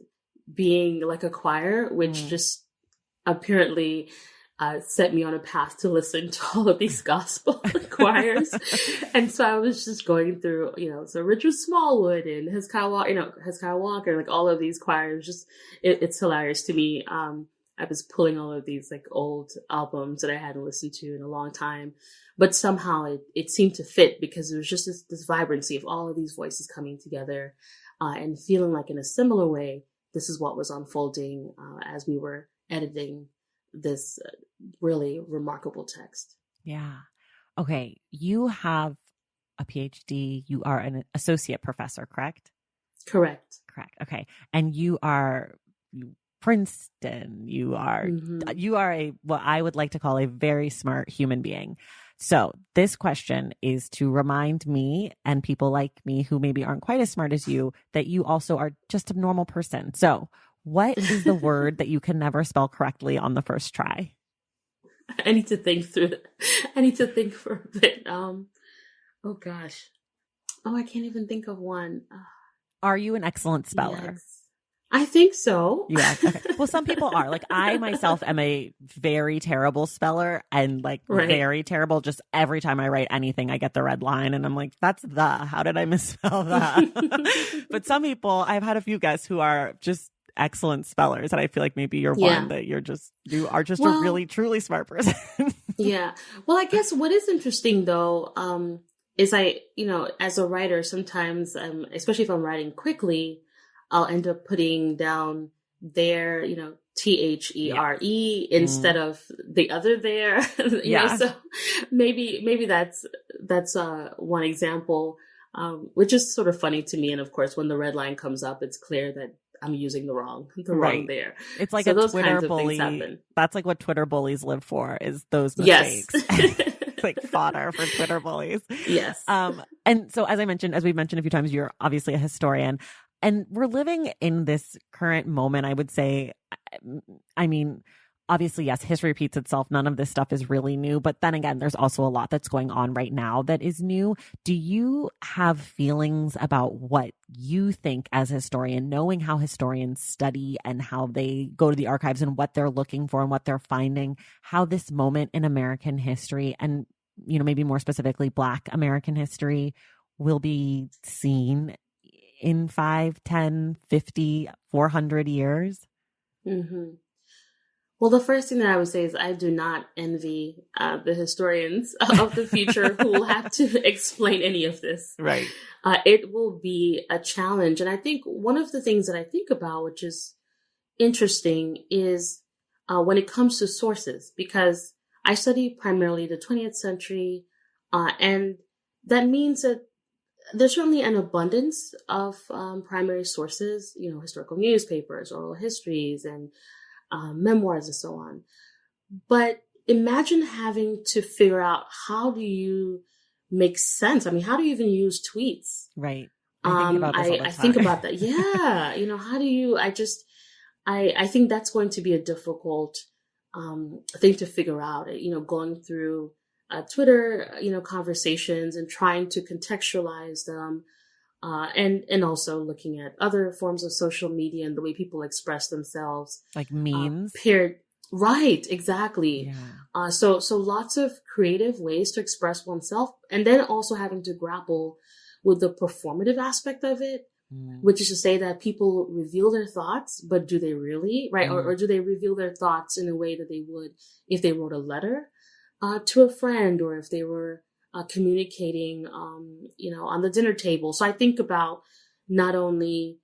being like a choir, which just apparently set me on a path to listen to all of these gospel choirs. And so I was just going through, so Richard Smallwood and Hezekiah Walker, like all of these choirs. Just it's hilarious to me. I was pulling all of these like old albums that I hadn't listened to in a long time, but somehow it seemed to fit because there was just this vibrancy of all of these voices coming together and feeling like in a similar way, this is what was unfolding as we were editing this really remarkable text. Yeah. Okay, you have a PhD. You are an associate professor, correct? Correct. Correct. Okay. And you are Princeton. You are a what I would like to call a very smart human being. So this question is to remind me and people like me who maybe aren't quite as smart as you that you also are just a normal person. So what is the word that you can never spell correctly on the first try? I need to think through it. I need to think for a bit. Oh gosh. Oh, I can't even think of one. Are you an excellent speller? Yes. I think so. Yeah. Okay. Well, some people are. Like I myself am a very terrible speller and like very terrible. Just every time I write anything, I get the red line and I'm like, that's how did I misspell that? But some people, I've had a few guests who are just excellent spellers. And I feel like maybe you're one that you are just a really, truly smart person. Yeah. Well, I guess what is interesting though, is as a writer, sometimes, especially if I'm writing quickly, I'll end up putting down there, THERE instead of the other there. So maybe that's one example, which is sort of funny to me. And of course, when the red line comes up, it's clear that I'm using the wrong there. It's like a those Twitter kinds of bully. things happen. That's like what Twitter bullies live for, is those mistakes. Yes. It's like fodder for Twitter bullies. Yes. And so as we've mentioned a few times, you're obviously a historian. And we're living in this current moment, I would say. I mean, obviously, yes, history repeats itself. None of this stuff is really new. But then again, there's also a lot that's going on right now that is new. Do you have feelings about what you think as a historian, knowing how historians study and how they go to the archives and what they're looking for and what they're finding, how this moment in American history and, maybe more specifically Black American history will be seen in 5, 10, 50, 400 years? Mm-hmm. Well, the first thing that I would say is I do not envy the historians of the future who will have to explain any of this. Right. It will be a challenge. And I think one of the things that I think about, which is interesting, is when it comes to sources, because I study primarily the 20th century, and that means that there's certainly an abundance of primary sources, historical newspapers, oral histories, and memoirs, and so on. But imagine having to figure out, how do you make sense? I mean, how do you even use tweets? Right. I think about that. Yeah. How do you, I think that's going to be a difficult thing to figure out, going through Twitter, conversations and trying to contextualize them. And also looking at other forms of social media and the way people express themselves. Like memes? Right, exactly. Yeah. So lots of creative ways to express oneself, and then also having to grapple with the performative aspect of it, which is to say that people reveal their thoughts, but do they really, right? Or do they reveal their thoughts in a way that they would if they wrote a letter to a friend, or if they were communicating, on the dinner table. So I think about not only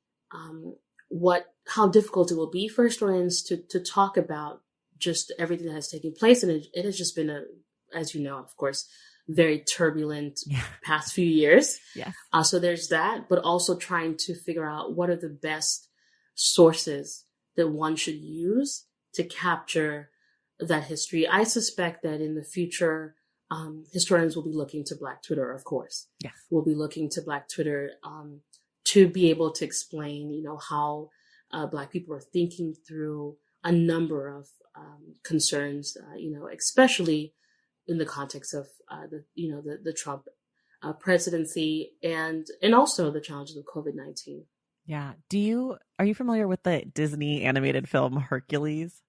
how difficult it will be for historians to talk about just everything that has taken place, and it has just been as you know, of course, very turbulent past few years. Yes. So there's that, but also trying to figure out what are the best sources that one should use to capture that history. I suspect that in the future, historians will be looking to Black Twitter, of course. Yes. We'll be looking to Black Twitter to be able to explain, how Black people are thinking through a number of concerns, especially in the context of the Trump presidency and also the challenges of COVID-19. Yeah. Are you familiar with the Disney animated film Hercules?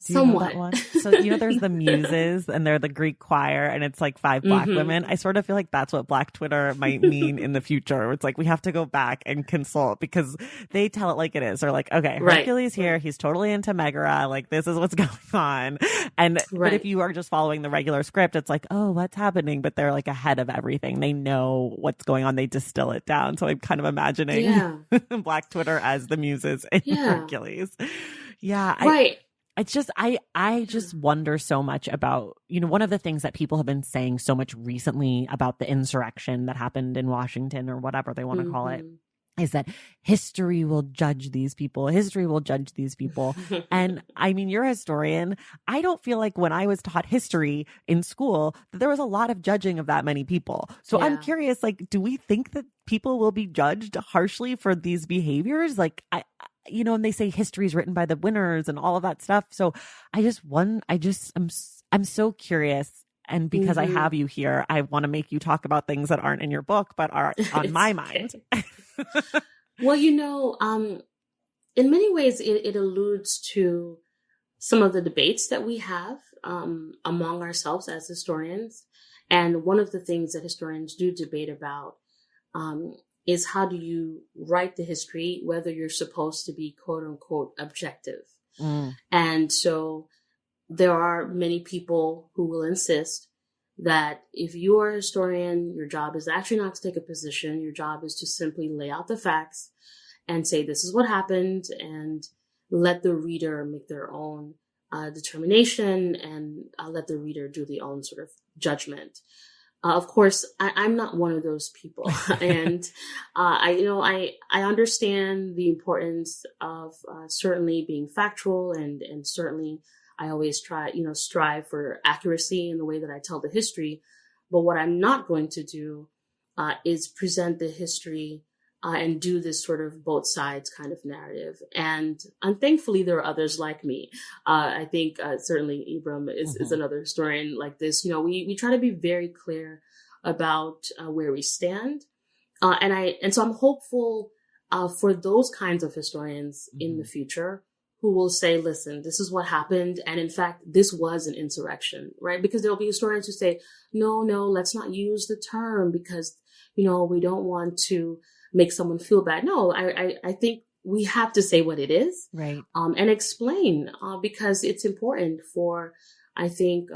Do you Somewhat. know that one? So, there's the Muses and they're the Greek choir and it's like 5 Black women. I sort of feel like that's what Black Twitter might mean in the future. It's like we have to go back and consult because they tell it like it is. They're like, okay, Hercules here. He's totally into Megara. Like this is what's going on. But if you are just following the regular script, it's like, oh, what's happening? But they're like ahead of everything. They know what's going on. They distill it down. So I'm kind of imagining Black Twitter as the Muses in Hercules. Yeah. Right. It's just, I just wonder so much about, one of the things that people have been saying so much recently about the insurrection that happened in Washington or whatever they want to call it, is that history will judge these people. History will judge these people. And I mean, you're a historian. I don't feel like when I was taught history in school that there was a lot of judging of that many people. So I'm curious, like, do we think that people will be judged harshly for these behaviors? Like, and they say history is written by the winners and all of that stuff. So I'm so curious. And because I have you here, I want to make you talk about things that aren't in your book, but are on my mind. Well, in many ways, it alludes to some of the debates that we have among ourselves as historians. And one of the things that historians do debate about is how do you write the history, whether you're supposed to be, quote unquote, objective. And so there are many people who will insist that if you are a historian, your job is actually not to take a position. Your job is to simply lay out the facts and say, this is what happened, and let the reader make their own determination, and let the reader do the own sort of judgment. Of course, I'm not one of those people. And I understand the importance of certainly being factual, and certainly I always strive for accuracy in the way that I tell the history. But what I'm not going to do is present the history and do this sort of both sides kind of narrative. And thankfully, there are others like me. I think certainly Ibram is another historian like this. We try to be very clear about where we stand. And so I'm hopeful for those kinds of historians in the future who will say, listen, this is what happened. And in fact, this was an insurrection, right? Because there'll be historians who say, no, let's not use the term because, we don't want to make someone feel bad. No, I think we have to say what it is, right? And explain, because it's important for, I think,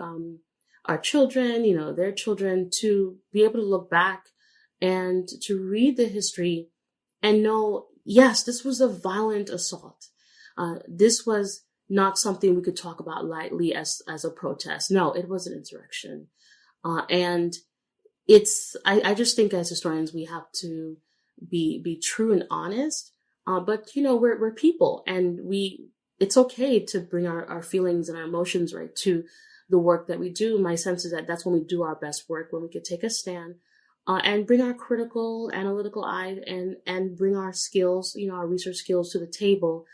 our children, their children to be able to look back and to read the history and know, yes, this was a violent assault. This was not something we could talk about lightly as a protest. No, it was an insurrection. And I just think as historians, we have to be true and honest. But we're people, and it's okay to bring our feelings and our emotions right to the work that we do. My sense is that that's when we do our best work, when we can take a stand, and bring our critical, analytical eye and bring our skills, our research skills to the table.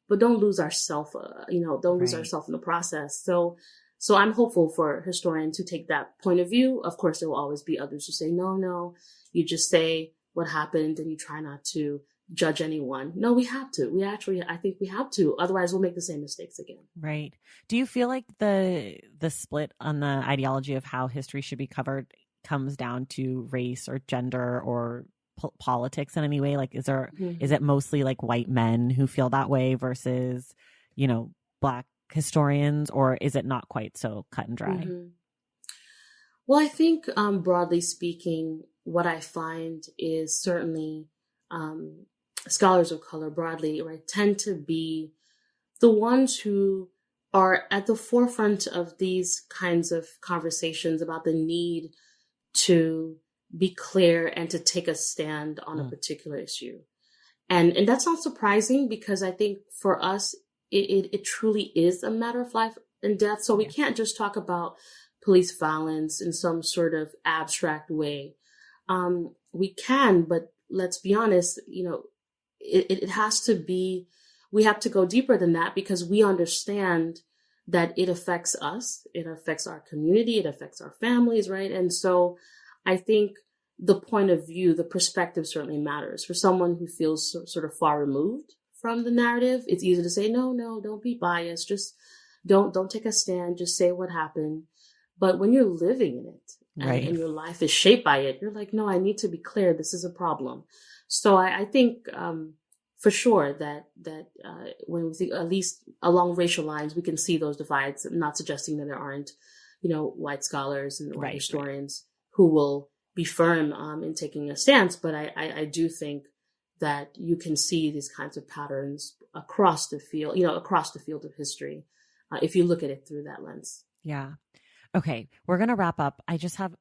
But don't lose ourselves, don't lose ourselves in the process. So I'm hopeful for historians who take that point of view. Of course, there will always be others who say, no, you just say what happened and you try not to judge anyone. No, we have to. I think we have to. Otherwise, we'll make the same mistakes again. Right. Do you feel like the split on the ideology of how history should be covered comes down to race or gender or politics in any way? Like, is it mostly like white men who feel that way versus, Black historians, or is it not quite so cut and dry? Well, I think, broadly speaking, what I find is certainly, scholars of color broadly, right, tend to be the ones who are at the forefront of these kinds of conversations about the need to be clear and to take a stand on a particular issue. And that's not surprising because I think for us, it truly is a matter of life and death. So we can't just talk about police violence in some sort of abstract way. We can, but let's be honest, it has to be, we have to go deeper than that because we understand that it affects us. It affects our community. It affects our families, right? And so I think the point of view, the perspective certainly matters. For someone who feels sort of far removed from the narrative, it's easy to say, no, don't be biased. Just don't take a stand. Just say what happened. But when you're living in it and your life is shaped by it, you're like, no, I need to be clear. This is a problem. So I think for sure that when we think, at least along racial lines, we can see those divides. I'm not suggesting that there aren't, white scholars and white historians who will be firm in taking a stance. But I do think that you can see these kinds of patterns across the field, across the field of history. if you look at it through that lens. Yeah. Okay, we're going to wrap up. I just have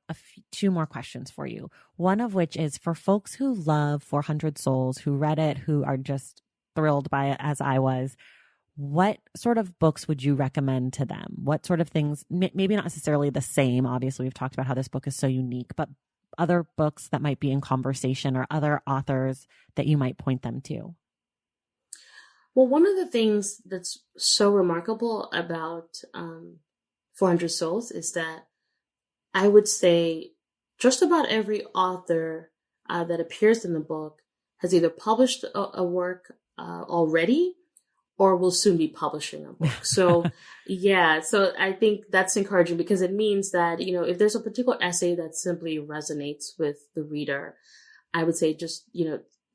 two more questions for you. One of which is for folks who love 400 Souls, who read it, who are just thrilled by it as I was. What sort of books would you recommend to them? What sort of things, maybe not necessarily the same. Obviously, we've talked about how this book is so unique, but other books that might be in conversation or other authors that you might point them to? Well, one of the things that's so remarkable about 400 Souls is that I would say just about every author that appears in the book has either published a work already or will soon be publishing a book. So yeah, so I think that's encouraging because it means that, if there's a particular essay that simply resonates with the reader, I would say just,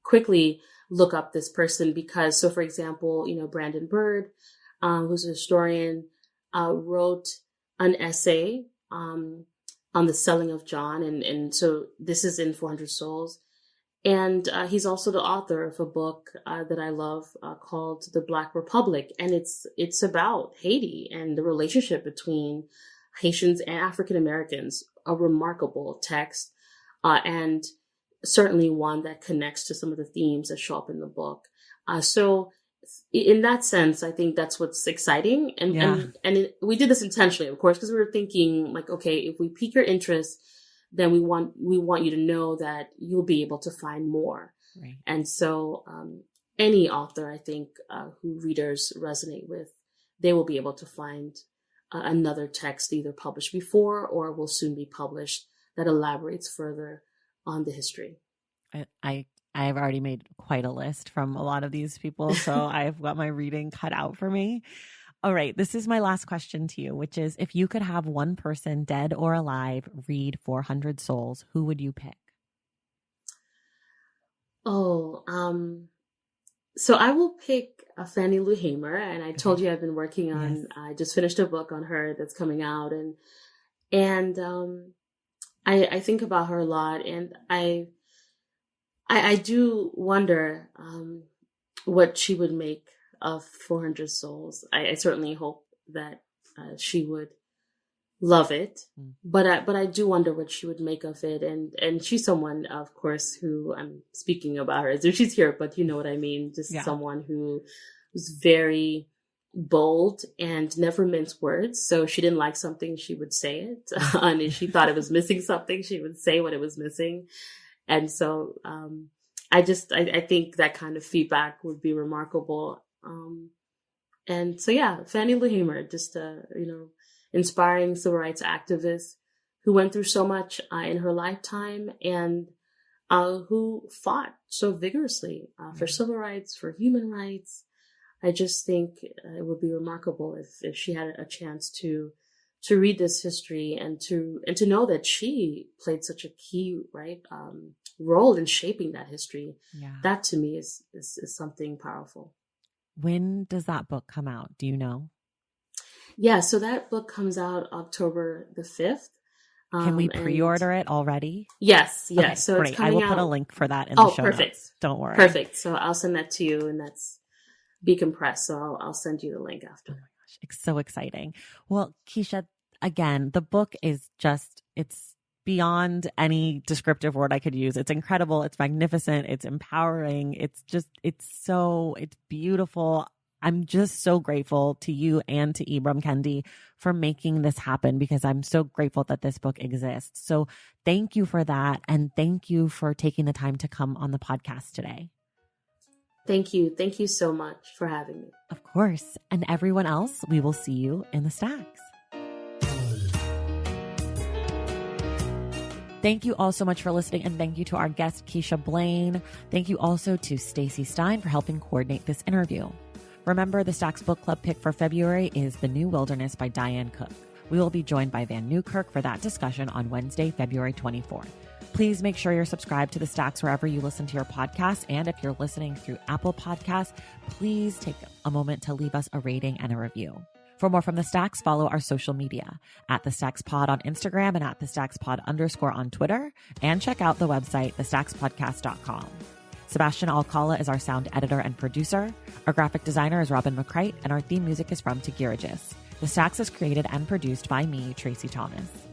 quickly look up this person because, so for example, Brandon Bird, who's a historian, wrote an essay on the selling of John. And so this is in 400 Souls. And he's also the author of a book that I love called The Black Republic. And it's about Haiti and the relationship between Haitians and African Americans, a remarkable text, and certainly one that connects to some of the themes that show up in the book. So in that sense, I think that's what's exciting. And we did this intentionally, of course, because we were thinking like, okay, if we pique your interest, then we want you to know that you'll be able to find more. Right. And so any author, I think, who readers resonate with, they will be able to find another text either published before or will soon be published that elaborates further on the history. I've already made quite a list from a lot of these people, so I've got my reading cut out for me. All right, this is my last question to you, which is if you could have one person, dead or alive, read 400 Souls, who would you pick? So I will pick Fannie Lou Hamer, and I told you I've been working on. Yes. I just finished a book on her that's coming out, and I think about her a lot, and I do wonder what she would make of 400 Souls. I certainly hope that she would love it, but I do wonder what she would make of it. And she's someone, of course, who I'm speaking about her as if she's here, but you know what I mean. Just someone who was very bold and never minced words. So she didn't like something, she would say it. And if she thought it was missing something, she would say what it was missing. And so I think that kind of feedback would be remarkable. And so, yeah, Fannie Lou Hamer, just, inspiring civil rights activist who went through so much in her lifetime and who fought so vigorously for civil rights, for human rights. I just think it would be remarkable if she had a chance to read this history and to know that she played such a key role in shaping that history. Yeah. That to me is something powerful. When does that book come out? Do you know? Yeah, so that book comes out October the 5th. Can we pre-order it already? Yes. Okay, so great. It's coming out. I will put a link for that in the show notes. Don't worry. Perfect. So I'll send that to you, and that's Be Compressed. So I'll send you the link after. Oh my gosh, it's so exciting. Well, Keisha, again, the book is it's beyond any descriptive word I could use. It's incredible. It's magnificent. It's empowering. It's beautiful. I'm just so grateful to you and to Ibram Kendi for making this happen because I'm so grateful that this book exists. So thank you for that. And thank you for taking the time to come on the podcast today. Thank you. Thank you so much for having me. Of course. And everyone else, we will see you in the stacks. Thank you all so much for listening, and thank you to our guest, Keisha Blain. Thank you also to Stacey Stein for helping coordinate this interview. Remember, the Stacks Book Club pick for February is The New Wilderness by Diane Cook. We will be joined by Van Newkirk for that discussion on Wednesday, February 24th. Please make sure you're subscribed to the Stacks wherever you listen to your podcast. And if you're listening through Apple Podcasts, please take a moment to leave us a rating and a review. For more from The Stacks, follow our social media at The Stacks Pod on Instagram and at The Stacks Pod _ on Twitter. And check out the website, thestackspodcast.com. Sebastian Alcala is our sound editor and producer. Our graphic designer is Robin McCrite, and our theme music is from Tegirigis. The Stacks is created and produced by me, Tracy Thomas.